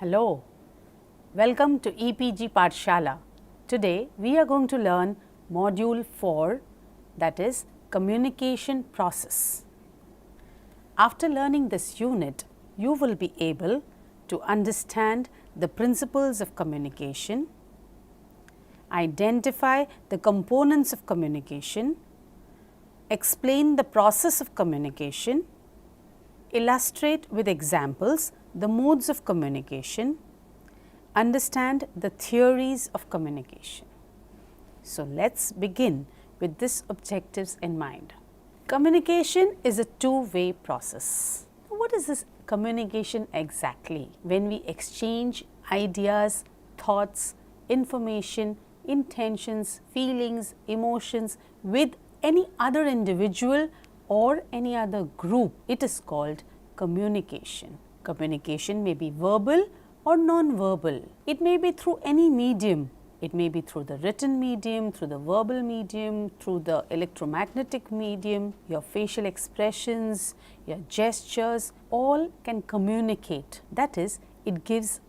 Hello, welcome to EPG Pathshala. Today we are going to learn Module 4, that is Communication Process. After learning this unit, you will be able to understand the principles of communication, identify the components of communication, explain the process of communication, illustrate with examples the modes of communication, understand the theories of communication. So, let us begin with these objectives in mind. Communication is a two-way process. What is this communication exactly? When we exchange ideas, thoughts, information, intentions, feelings, emotions with any other individual or any other group, it is called communication. Communication may be verbal or non-verbal. It may be through any medium. It may be through the written medium, through the verbal medium, through the electromagnetic medium, your facial expressions, your gestures, all can communicate. That is, it gives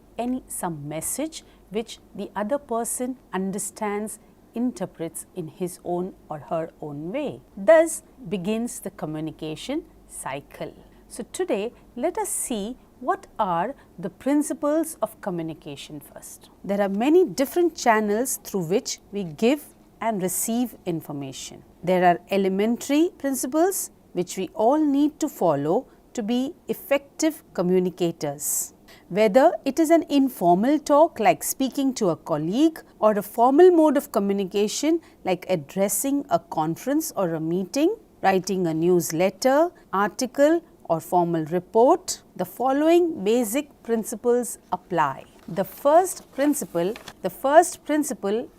some message which the other person understands, interprets in his own or her own way. Thus begins the communication cycle. So, today let us see what are the principles of communication first. There are many different channels through which we give and receive information. There are elementary principles which we all need to follow to be effective communicators. Whether it is an informal talk like speaking to a colleague or a formal mode of communication like addressing a conference or a meeting, writing a newsletter, article or formal report, the following basic principles apply. The first principle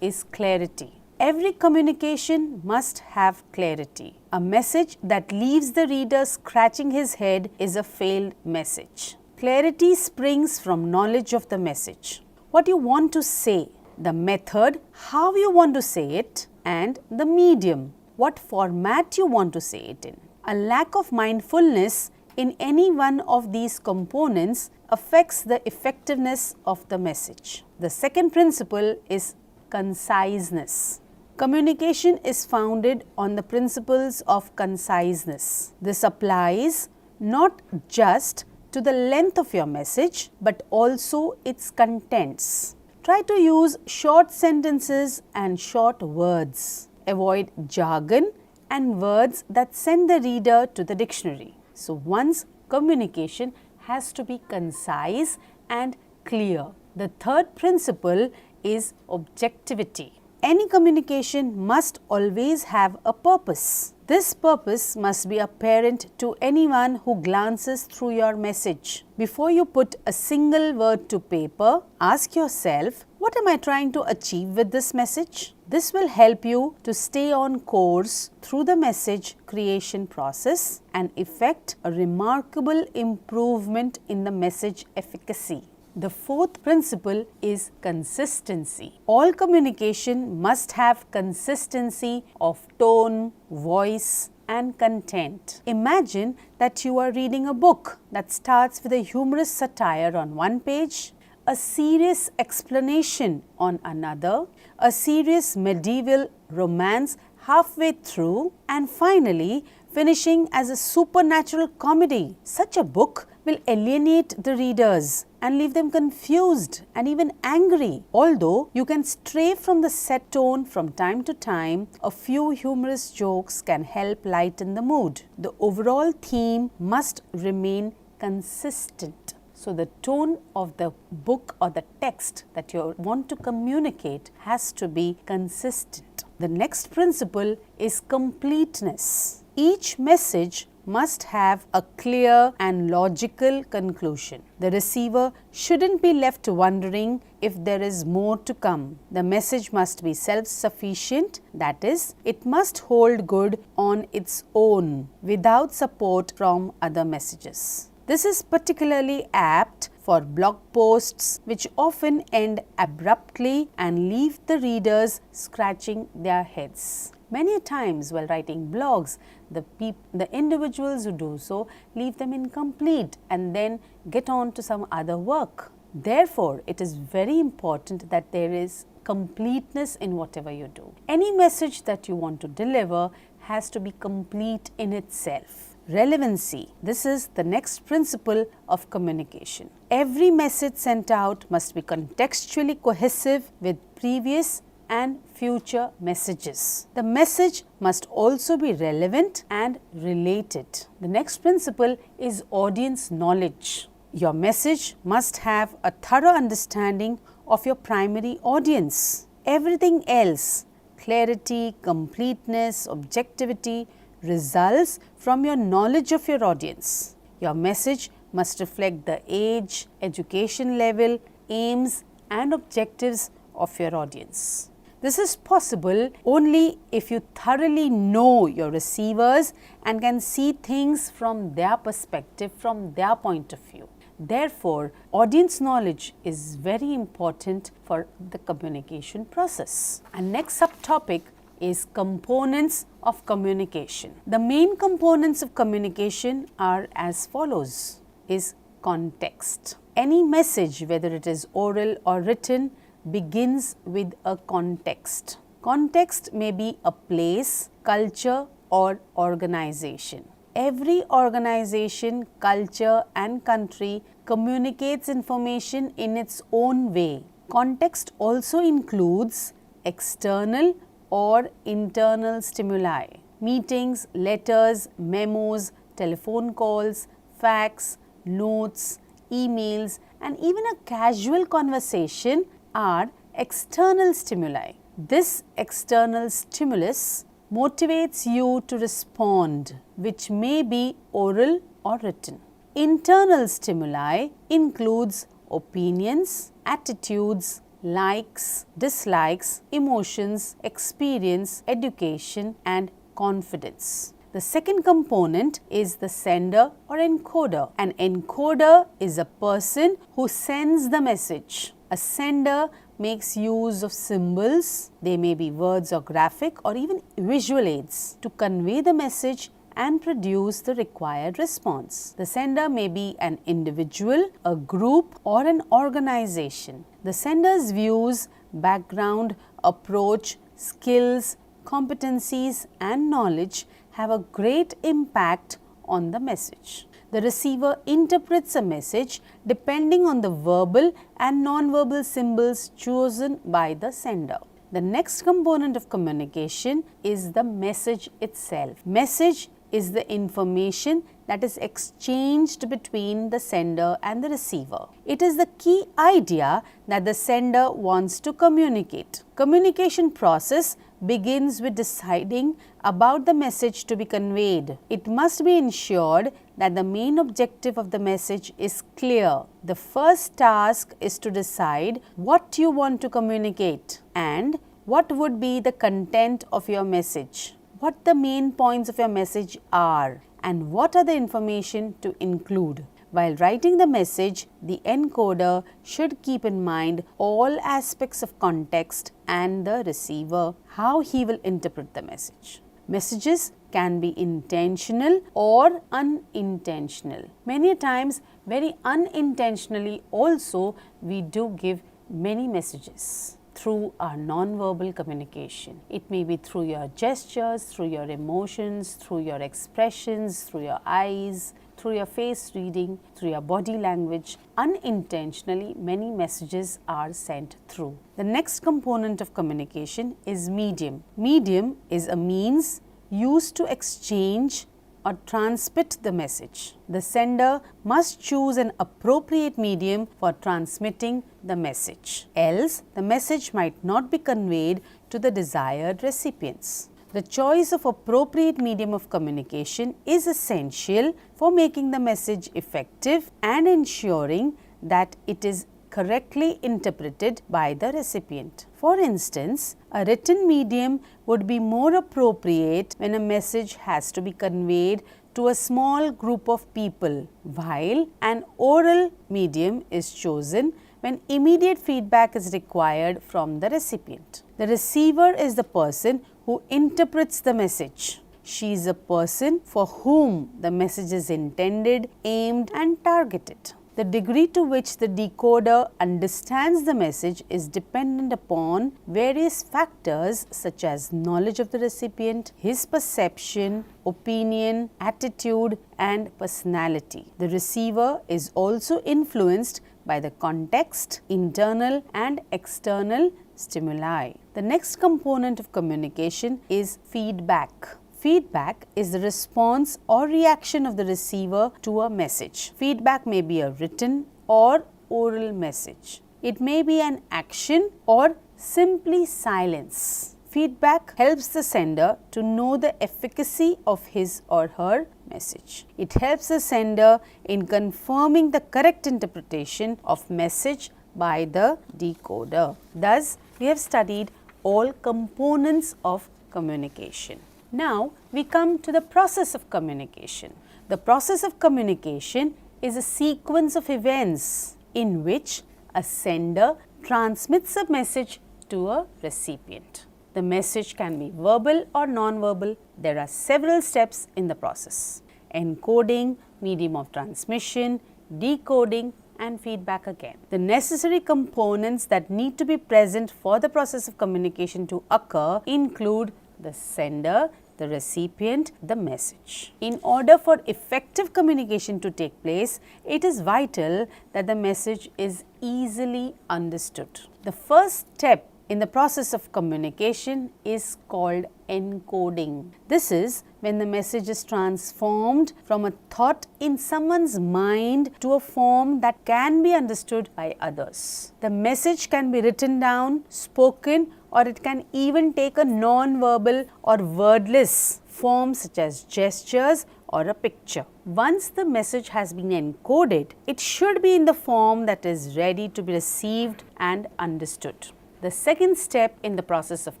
is clarity. Every communication must have clarity. A message that leaves the reader scratching his head is a failed message. Clarity springs from knowledge of the message. What you want to say, the method, how you want to say it, and the medium, what format you want to say it in. A lack of mindfulness in any one of these components affects the effectiveness of the message. The second principle is conciseness. Communication is founded on the principles of conciseness. This applies not just to the length of your message, but also its contents. Try to use short sentences and short words. Avoid jargon and words that send the reader to the dictionary. So, one's communication has to be concise and clear. The third principle is objectivity. Any communication must always have a purpose. This purpose must be apparent to anyone who glances through your message. Before you put a single word to paper, ask yourself, what am I trying to achieve with this message? This will help you to stay on course through the message creation process and effect a remarkable improvement in the message efficacy. The fourth principle is consistency. All communication must have consistency of tone, voice, and content. Imagine that you are reading a book that starts with a humorous satire on one page, a serious explanation on another, a serious medieval romance halfway through, and finally finishing as a supernatural comedy. Such a book will alienate the readers and leave them confused and even angry. Although you can stray from the set tone from time to time, a few humorous jokes can help lighten the mood. The overall theme must remain consistent. So, the tone of the book or the text that you want to communicate has to be consistent. The next principle is completeness. Each message must have a clear and logical conclusion. The receiver shouldn't be left wondering if there is more to come. The message must be self-sufficient, that is, it must hold good on its own without support from other messages. This is particularly apt for blog posts which often end abruptly and leave the readers scratching their heads. Many times while writing blogs, the individuals who do so leave them incomplete and then get on to some other work. Therefore, it is very important that there is completeness in whatever you do. Any message that you want to deliver has to be complete in itself. Relevancy. This is the next principle of communication. Every message sent out must be contextually cohesive with previous and future messages. The message must also be relevant and related. The next principle is audience knowledge. Your message must have a thorough understanding of your primary audience. Everything else, clarity, completeness, objectivity, results from your knowledge of your audience. Your message must reflect the age, education level, aims and objectives of your audience. This is possible only if you thoroughly know your receivers and can see things from their perspective, from their point of view. Therefore, audience knowledge is very important for the communication process. And next subtopic is components of communication. The main components of communication are as follows: is context. Any message, whether it is oral or written, begins with a context. Context may be a place, culture or organization. Every organization, culture and country communicates information in its own way. Context also includes external or internal stimuli. Meetings, letters, memos, telephone calls, fax, notes, emails and even a casual conversation are external stimuli. This external stimulus motivates you to respond, which may be oral or written. Internal stimuli includes opinions, attitudes, likes, dislikes, emotions, experience, education and confidence. The second component is the sender or encoder. An encoder is a person who sends the message. A sender makes use of symbols, they may be words or graphic or even visual aids to convey the message and produce the required response. The sender may be an individual, a group or an organization. The sender's views, background, approach, skills, competencies and knowledge have a great impact on the message. The receiver interprets a message depending on the verbal and non-verbal symbols chosen by the sender. The next component of communication is the message itself. Message is the information that is exchanged between the sender and the receiver. It is the key idea that the sender wants to communicate. Communication process begins with deciding about the message to be conveyed. It must be ensured that the main objective of the message is clear. The first task is to decide what you want to communicate and what would be the content of your message, what the main points of your message are, and what are the information to include. While writing the message, the encoder should keep in mind all aspects of context and the receiver, how he will interpret the message. Messages can be intentional or unintentional. Many times, very unintentionally also, we do give many messages through our non-verbal communication. It may be through your gestures, through your emotions, through your expressions, through your eyes, through your face reading, through your body language. Unintentionally, many messages are sent through. The next component of communication is medium. Medium is a means used to exchange or transmit the message. The sender must choose an appropriate medium for transmitting the message, else the message might not be conveyed to the desired recipients. The choice of appropriate medium of communication is essential for making the message effective and ensuring that it is correctly interpreted by the recipient. For instance, a written medium would be more appropriate when a message has to be conveyed to a small group of people, while an oral medium is chosen when immediate feedback is required from the recipient. The receiver is the person who interprets the message. She is a person for whom the message is intended, aimed and targeted. The degree to which the decoder understands the message is dependent upon various factors such as knowledge of the recipient, his perception, opinion, attitude, and personality. The receiver is also influenced by the context, internal and external stimuli. The next component of communication is feedback. Feedback is the response or reaction of the receiver to a message. Feedback may be a written or oral message. It may be an action or simply silence. Feedback helps the sender to know the efficacy of his or her message. It helps the sender in confirming the correct interpretation of message by the decoder. Thus, we have studied all components of communication. Now, we come to the process of communication. The process of communication is a sequence of events in which a sender transmits a message to a recipient. The message can be verbal or non-verbal. There are several steps in the process: encoding, medium of transmission, decoding, and feedback again. The necessary components that need to be present for the process of communication to occur include the sender, the recipient, the message. In order for effective communication to take place, it is vital that the message is easily understood. The first step in the process of communication is called encoding. This is when the message is transformed from a thought in someone's mind to a form that can be understood by others. The message can be written down, spoken, or it can even take a non-verbal or wordless form such as gestures or a picture. Once the message has been encoded, it should be in the form that is ready to be received and understood. The second step in the process of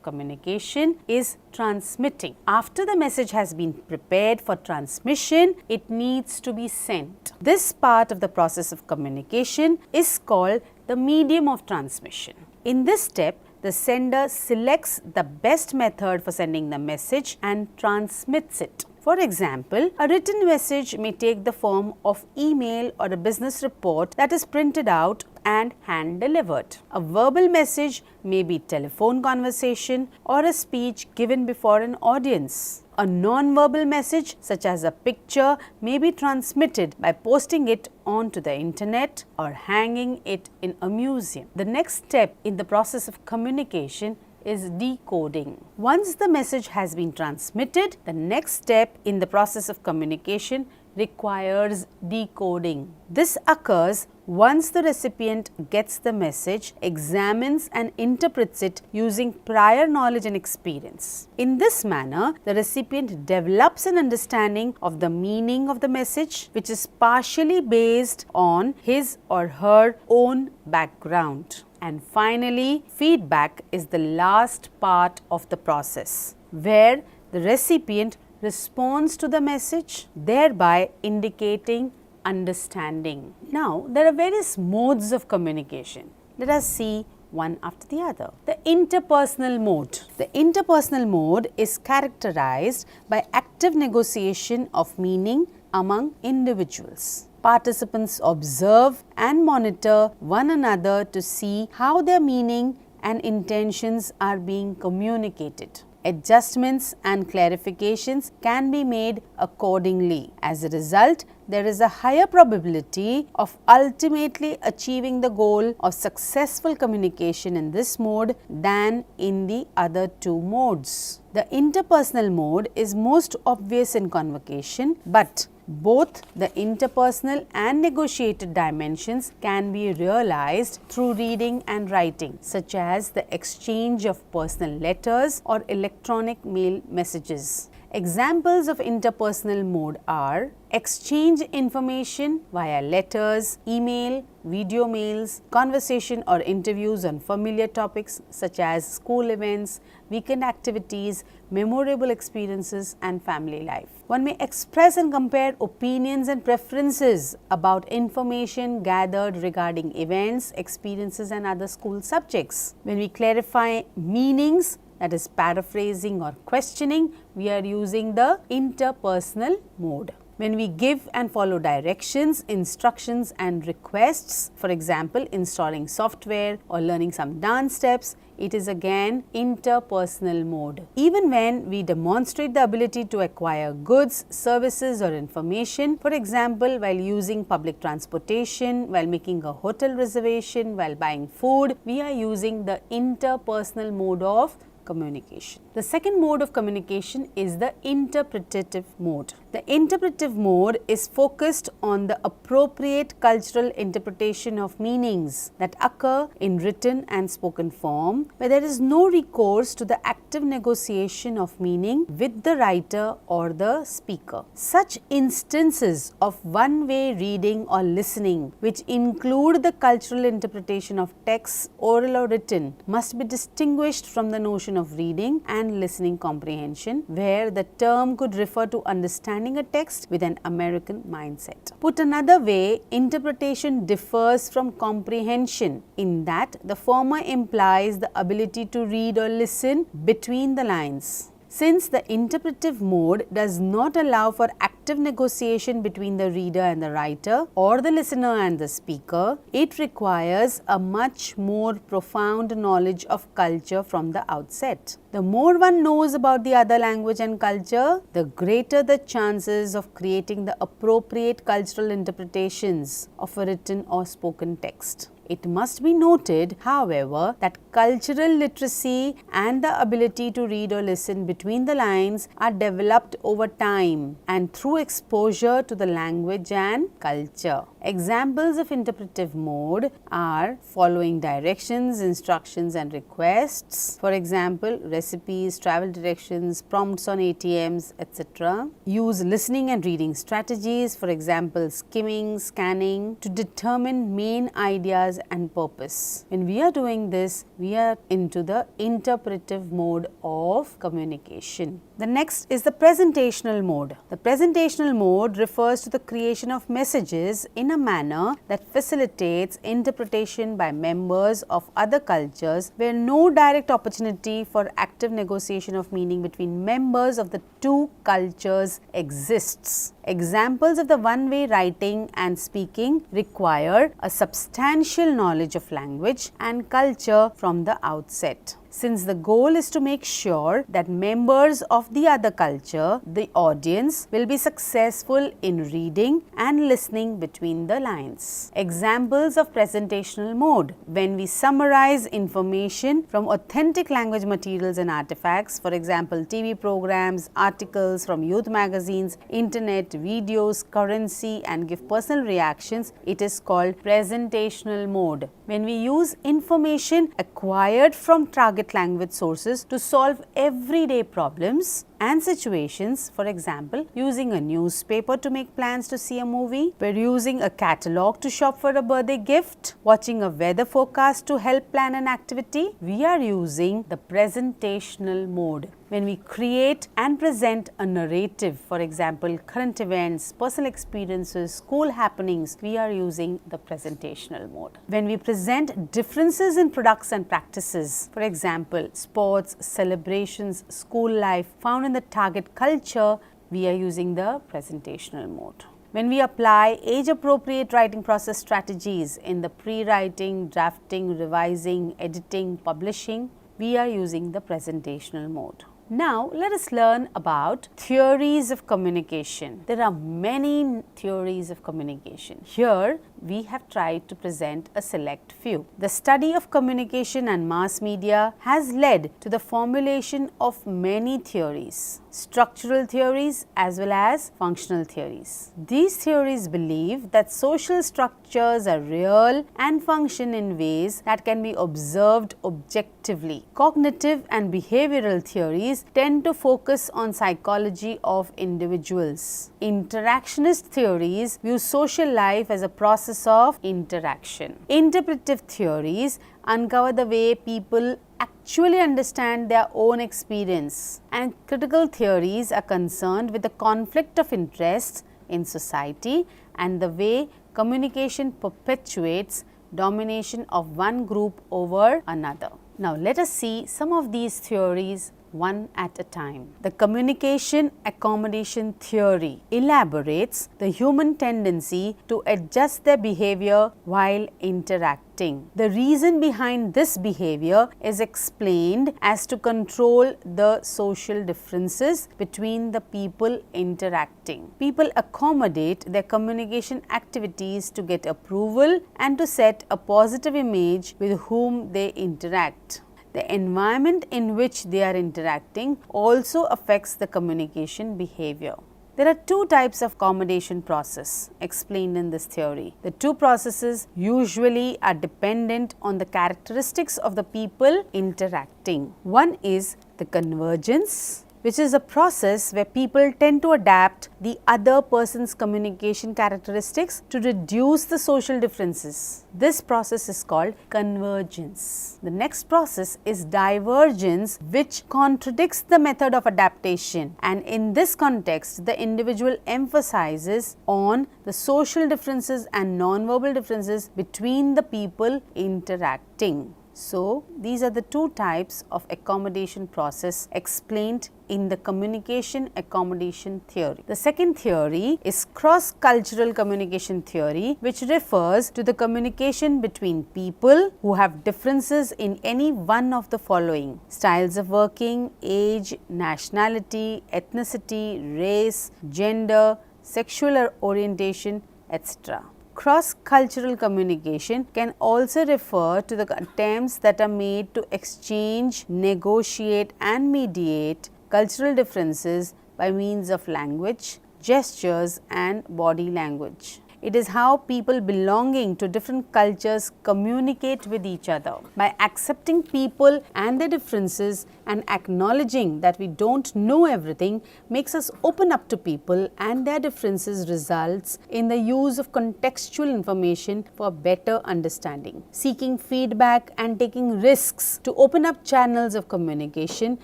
communication is transmitting. After the message has been prepared for transmission, it needs to be sent. This part of the process of communication is called the medium of transmission. In this step, the sender selects the best method for sending the message and transmits it. For example, a written message may take the form of email or a business report that is printed out and hand delivered. A verbal message may be telephone conversation or a speech given before an audience. A non-verbal message such as a picture may be transmitted by posting it onto the internet or hanging it in a museum. The next step in the process of communication is decoding. Once the message has been transmitted, the next step in the process of communication requires decoding. This occurs once the recipient gets the message, examines and interprets it using prior knowledge and experience. In this manner, the recipient develops an understanding of the meaning of the message, which is partially based on his or her own background. And finally, feedback is the last part of the process, where the recipient responds to the message, thereby indicating understanding. Now, there are various modes of communication. Let us see one after the other. The interpersonal mode. The interpersonal mode is characterized by active negotiation of meaning among individuals. Participants observe and monitor one another to see how their meaning and intentions are being communicated. Adjustments and clarifications can be made accordingly. As a result, there is a higher probability of ultimately achieving the goal of successful communication in this mode than in the other two modes. The interpersonal mode is most obvious in convocation, but both the interpersonal and negotiated dimensions can be realized through reading and writing, such as the exchange of personal letters or electronic mail messages. Examples of interpersonal mode are exchange information via letters, email, video mails, conversation or interviews on familiar topics such as school events, weekend activities, memorable experiences and family life. One may express and compare opinions and preferences about information gathered regarding events, experiences and other school subjects. When we clarify meanings, that is paraphrasing or questioning, we are using the interpersonal mode. When we give and follow directions, instructions and requests, for example, installing software or learning some dance steps, it is again interpersonal mode. Even when we demonstrate the ability to acquire goods, services or information, for example, while using public transportation, while making a hotel reservation, while buying food, we are using the interpersonal mode of communication. The second mode of communication is the interpretative mode. The interpretative mode is focused on the appropriate cultural interpretation of meanings that occur in written and spoken form, where there is no recourse to the active negotiation of meaning with the writer or the speaker. Such instances of one-way reading or listening, which include the cultural interpretation of texts, oral or written, must be distinguished from the notion of reading and listening comprehension, where the term could refer to understanding a text with an American mindset. Put another way, interpretation differs from comprehension in that the former implies the ability to read or listen between the lines. Since the interpretive mode does not allow for active negotiation between the reader and the writer or the listener and the speaker, it requires a much more profound knowledge of culture from the outset. The more one knows about the other language and culture, the greater the chances of creating the appropriate cultural interpretations of a written or spoken text. It must be noted, however, that cultural literacy and the ability to read or listen between the lines are developed over time and through exposure to the language and culture. Examples of interpretive mode are following directions, instructions and requests. For example, recipes, travel directions, prompts on ATMs, etc. Use listening and reading strategies, for example, skimming, scanning, to determine main ideas and purpose. When we are doing this, we are into the interpretive mode of communication. The next is the presentational mode. The presentational mode refers to the creation of messages in a manner that facilitates interpretation by members of other cultures where no direct opportunity for active negotiation of meaning between members of the two cultures exists. Examples of the one-way writing and speaking require a substantial knowledge of language and culture from the outset. Since the goal is to make sure that members of the other culture, the audience, will be successful in reading and listening between the lines. Examples of presentational mode: when we summarize information from authentic language materials and artifacts, for example, TV programs, articles from youth magazines, internet, videos, currency, and give personal reactions, it is called presentational mode. When we use information acquired from target language sources to solve everyday problems and situations, for example, using a newspaper to make plans to see a movie, we're using a catalog to shop for a birthday gift, watching a weather forecast to help plan an activity, we are using the presentational mode. When we create and present a narrative, for example, current events, personal experiences, school happenings, we are using the presentational mode. When we present differences in products and practices, for example, sports, celebrations, school life found in the target culture, we are using the presentational mode. When we apply age-appropriate writing process strategies in the pre-writing, drafting, revising, editing, publishing, we are using the presentational mode. Now, let us learn about theories of communication. There are many theories of communication. Here, we have tried to present a select few. The study of communication and mass media has led to the formulation of many theories, structural theories as well as functional theories. These theories believe that social structures are real and function in ways that can be observed objectively. Cognitive and behavioral theories tend to focus on psychology of individuals. Interactionist theories view social life as a process of interaction. Interpretive theories uncover the way people actually understand their own experience, and critical theories are concerned with the conflict of interests in society and the way communication perpetuates domination of one group over another. Now, let us see some of these theories one at a time. The communication accommodation theory elaborates the human tendency to adjust their behavior while interacting. The reason behind this behavior is explained as to control the social differences between the people interacting. People accommodate their communication activities to get approval and to set a positive image with whom they interact. The environment in which they are interacting also affects the communication behavior. There are two types of accommodation process explained in this theory. The two processes usually are dependent on the characteristics of the people interacting. One is the convergence, which is a process where people tend to adapt the other person's communication characteristics to reduce the social differences. This process is called convergence. The next process is divergence, which contradicts the method of adaptation, and in this context the individual emphasizes on the social differences and non-verbal differences between the people interacting. So, these are the two types of accommodation process explained in the communication accommodation theory. The second theory is cross-cultural communication theory, which refers to the communication between people who have differences in any one of the following: styles of working, age, nationality, ethnicity, race, gender, sexual orientation, etc. Cross-cultural communication can also refer to the attempts that are made to exchange, negotiate and mediate cultural differences by means of language, gestures and body language. It is how people belonging to different cultures communicate with each other. By accepting people and their differences and acknowledging that we don't know everything makes us open up to people and their differences results in the use of contextual information for better understanding. Seeking feedback and taking risks to open up channels of communication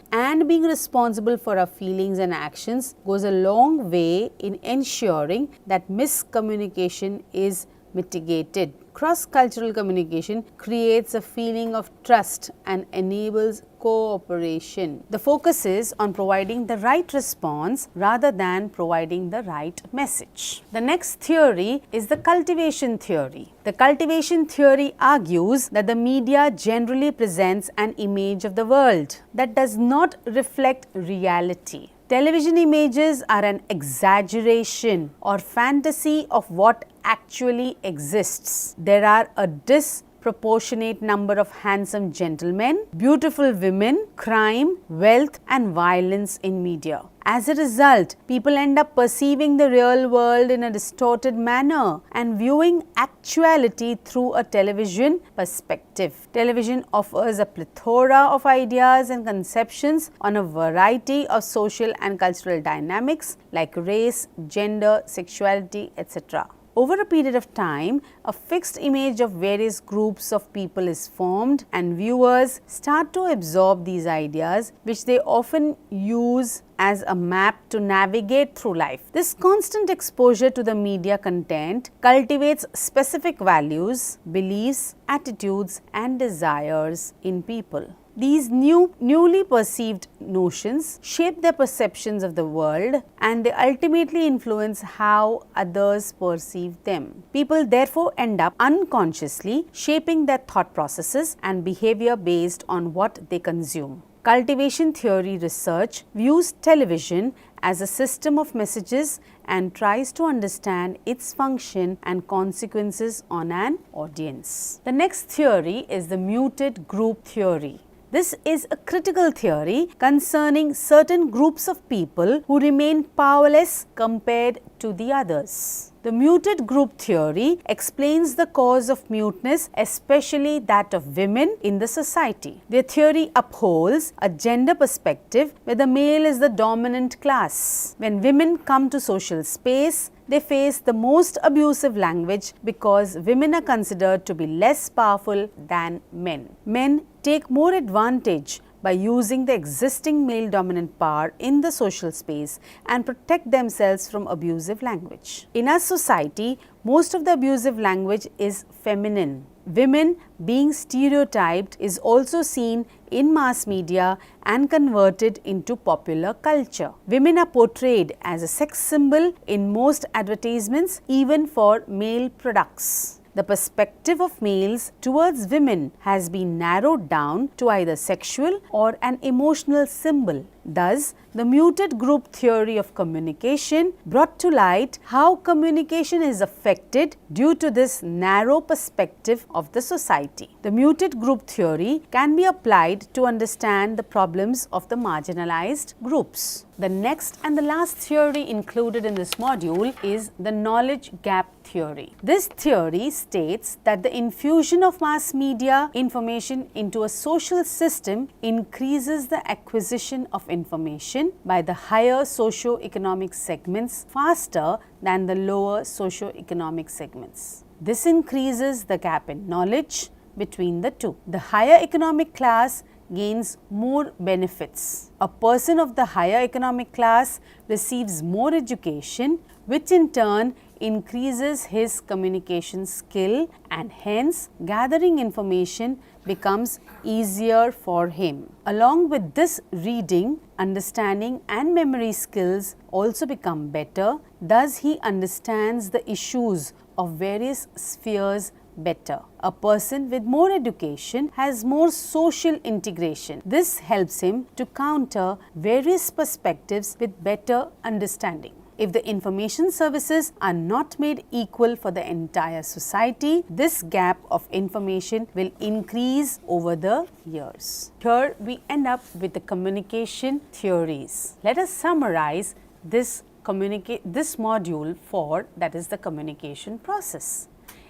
and being responsible for our feelings and actions goes a long way in ensuring that miscommunication is mitigated. Cross-cultural communication creates a feeling of trust and enables cooperation. The focus is on providing the right response rather than providing the right message. The next theory is the cultivation theory. The cultivation theory argues that the media generally presents an image of the world that does not reflect reality. Television images are an exaggeration or fantasy of what actually exists. There are a disproportionate number of handsome gentlemen, beautiful women, crime, wealth and violence in media. As a result, people end up perceiving the real world in a distorted manner and viewing actuality through a television perspective. Television offers a plethora of ideas and conceptions on a variety of social and cultural dynamics like race, gender, sexuality, etc. Over a period of time, a fixed image of various groups of people is formed and viewers start to absorb these ideas, which they often use as a map to navigate through life. This constant exposure to the media content cultivates specific values, beliefs, attitudes and desires in people. These newly perceived notions shape their perceptions of the world and they ultimately influence how others perceive them. People therefore end up unconsciously shaping their thought processes and behavior based on what they consume. Cultivation theory research views television as a system of messages and tries to understand its function and consequences on an audience. The next theory is the muted group theory. This is a critical theory concerning certain groups of people who remain powerless compared to the others. The muted group theory explains the cause of muteness, especially that of women in the society. The theory upholds a gender perspective where the male is the dominant class. When women come to social space, they face the most abusive language because women are considered to be less powerful than men. Men take more advantage by using the existing male dominant power in the social space and protect themselves from abusive language. In our society, most of the abusive language is feminine. Women being stereotyped is also seen in mass media and converted into popular culture. Women are portrayed as a sex symbol in most advertisements, even for male products. The perspective of males towards women has been narrowed down to either sexual or an emotional symbol. Thus, the muted group theory of communication brought to light how communication is affected due to this narrow perspective of the society. The muted group theory can be applied to understand the problems of the marginalized groups. The next and the last theory included in this module is the knowledge gap theory. This theory states that the infusion of mass media information into a social system increases the acquisition of information by the higher socio-economic segments faster than the lower socio-economic segments. This increases the gap in knowledge between the two. The higher economic class gains more benefits. A person of the higher economic class receives more education, which in turn increases his communication skill, and hence gathering information becomes easier for him. Along with this, reading, understanding and memory skills also become better. Thus, he understands the issues of various spheres better. A person with more education has more social integration. This helps him to counter various perspectives with better understanding. If the information services are not made equal for the entire society, this gap of information will increase over the years. Here we end up with the communication theories. Let us summarize this module for, that is, the communication process.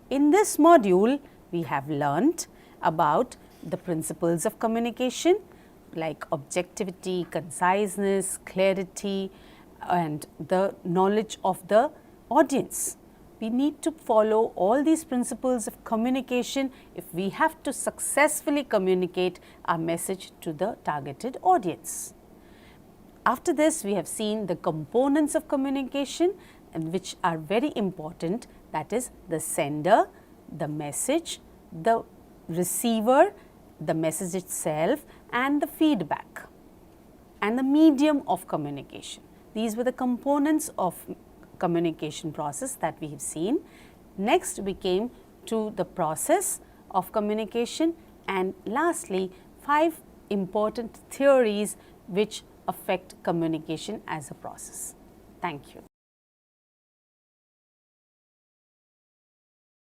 In this module, we have learnt about the principles of communication like objectivity, conciseness, clarity, and the knowledge of the audience. We need to follow all these principles of communication if we have to successfully communicate our message to the targeted audience. After this, we have seen the components of communication, and which are very important, that is the sender, the message, the receiver, the message itself, and the feedback, and the medium of communication. These were the components of communication process that we have seen. Next, we came to the process of communication, and lastly, 5 important theories which affect communication as a process. Thank you.